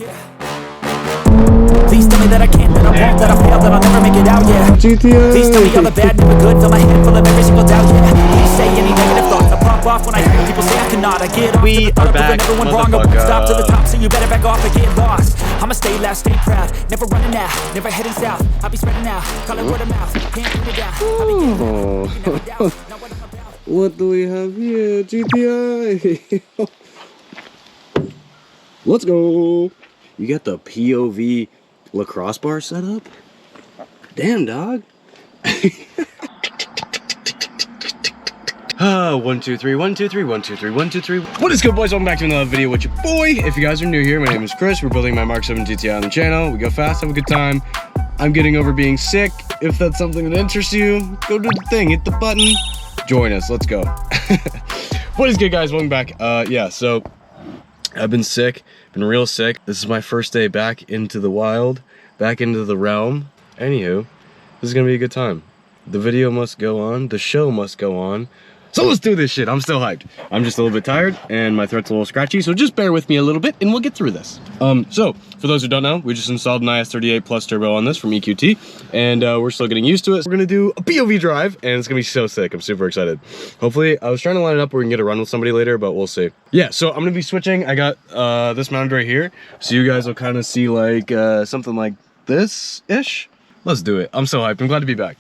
Yeah. Please tell me that I can't, that I won't, that I fail, that I'll never make it out, yeah. GTI. Please tell me all the bad, never good, fill my head full of every single doubt, yeah. Please say any negative thoughts, I pop off when I hear people say I cannot. I get off We to the thought are of back, proving everyone wrong, I won't stop to the top, so you better back off and get lost. I'ma stay loud, stay proud, never running out, never heading south. I'll be spreading out, call it word of mouth, can't put it down. I'll be getting out, you never doubt, not what I'm about. What do we have here? GTI. Let's go. You got the POV lacrosse bar set up? Damn, dog. 1 2 3 1 2 3 1 2 3 1 2 3. What is good, boys? Welcome back to another video with your boy. If you guys are new here, my name is Chris. We're building my Mark 7 GTI on the channel. We go fast, have a good time. I'm getting over being sick. If that's something that interests you, go do the thing, hit the button, join us. Let's go. What is good, guys? Welcome back. Yeah, so I've been sick, been real sick. This is my first day back into the wild, back into the realm. Anywho, this is gonna be a good time. The video must go on, the show must go on. So let's do this shit. I'm still hyped. I'm just a little bit tired and my throat's a little scratchy, so just bear with me a little bit and we'll get through this. So for those who don't know, we just installed an IS38 plus turbo on this from EQT, and we're still getting used to it. We're gonna do a POV drive and it's gonna be so sick. I'm super excited. Hopefully, I was trying to line it up where we can get a run with somebody later, but we'll see. Yeah, so I'm gonna be switching. I got this mounted right here, so you guys will kind of see like something like this-ish. Let's do it. I'm so hyped. I'm glad to be back.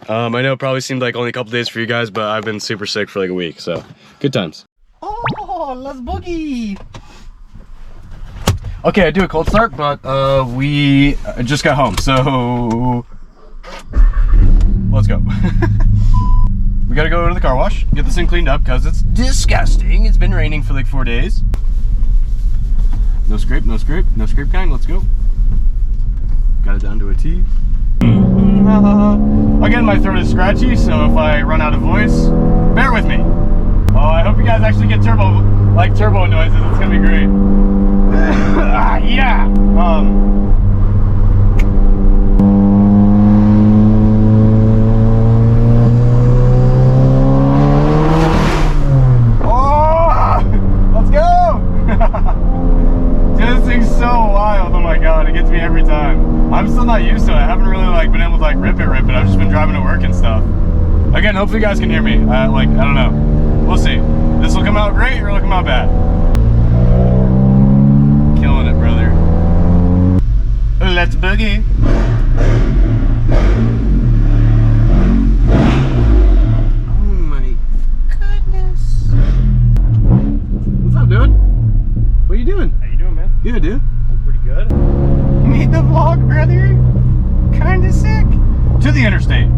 I know it probably seemed like only a couple days for you guys, but I've been super sick for like a week, so good times. Oh, let's boogie! Okay, I do a cold start, but we just got home, so let's go. We gotta go to the car wash, get this thing cleaned up, because it's disgusting. It's been raining for like 4 days. No scrape, no scrape, no scrape gang, let's go. Got it down to a T. Again, my throat is scratchy, so if I run out of voice, bear with me. Oh, I hope you guys actually get turbo noises. It's gonna be great. Yeah. Oh, let's go. Dude, this thing's so wild. Oh my god, it gets me every time. I'm still not used to it. I haven't really like been able to like rip it. I've just been driving to work and stuff. Again, hopefully you guys can hear me. I don't know. We'll see. This will come out great or it'll come out bad. Killing it, brother. Let's boogie. Oh my goodness. What's up, dude? What are you doing? How you doing, man? Good, dude. I'm pretty good. Need the vlog, brother. Kinda sick. To the interstate.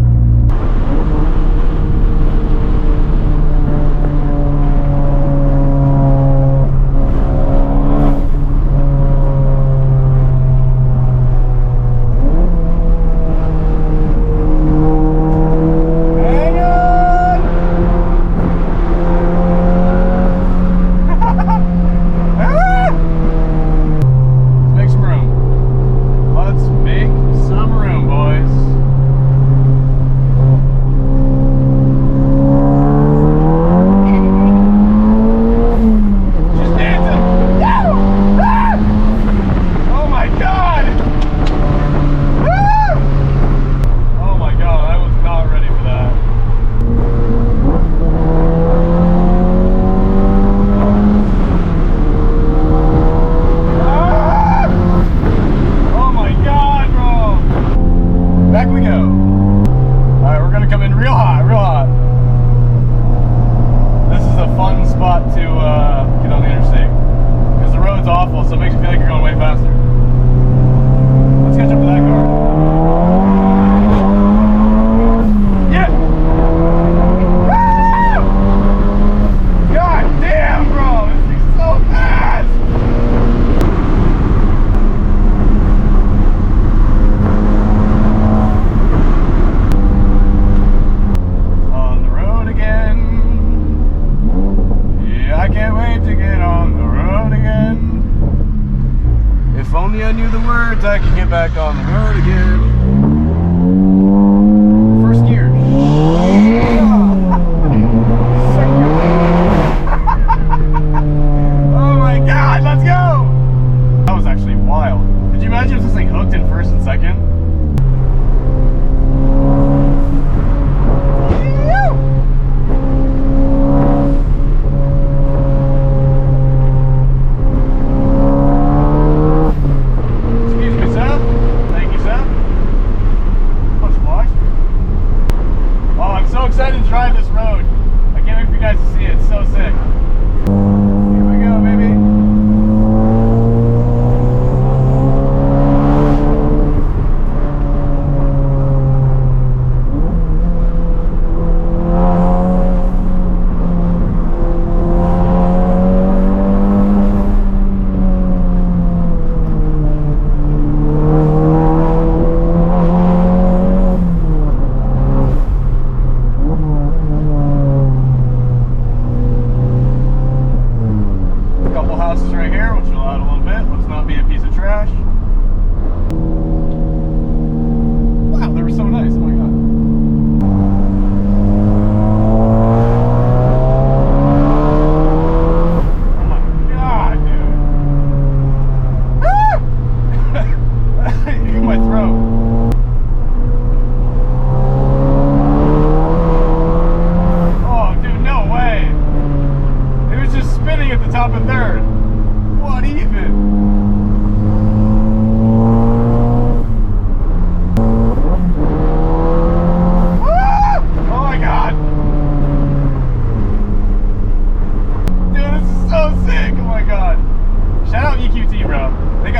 I can get back on the road again. First gear. Oh my god, let's go! That was actually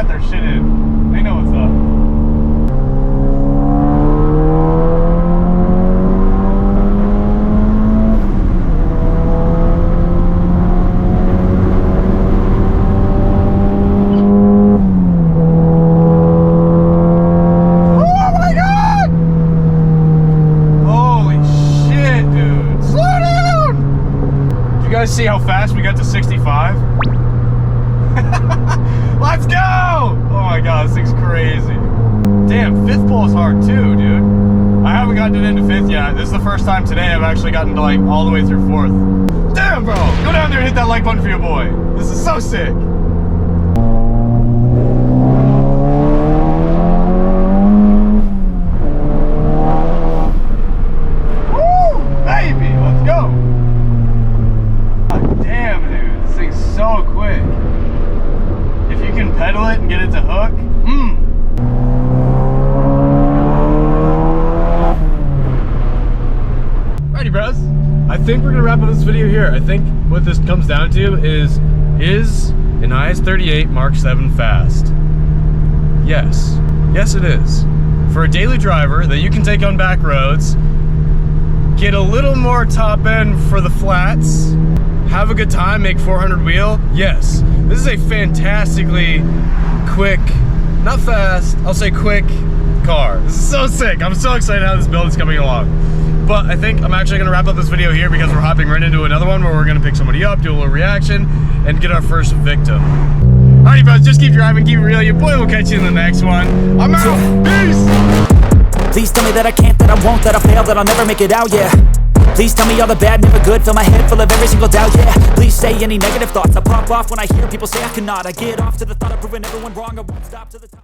got their shit in. They know what's up. See how fast we got to 65? Let's go! Oh my god, this thing's crazy. Damn, fifth pull is hard too, dude. I haven't gotten it into fifth yet. This is the first time today I've actually gotten to like all the way through fourth. Damn, bro! Go down there and hit that like button for your boy. This is so sick. Woo! Baby, let's go! Damn, dude, this thing's so quick. If you can pedal it and get it to hook, Righty, bros. I think we're gonna wrap up this video here. I think what this comes down to is an IS38 Mark 7 fast? Yes. Yes, it is. For a daily driver that you can take on back roads, get a little more top end for the flats, have a good time, make 400 wheel. Yes, this is a fantastically quick, not fast, I'll say quick car. This is so sick. I'm so excited how this build is coming along. But I think I'm actually gonna wrap up this video here because we're hopping right into another one where we're gonna pick somebody up, do a little reaction, and get our first victim. Alrighty, bros, just keep driving, keep it real. Your boy will catch you in the next one. I'm out. Peace. Please tell me that I can't, that I won't, that I fail, that I'll never make it out, yeah. Please tell me all the bad, never good. Fill my head full of every single doubt, yeah. Please say any negative thoughts. I pop off when I hear people say I cannot. I get off to the thought of proving everyone wrong. I won't stop to the top.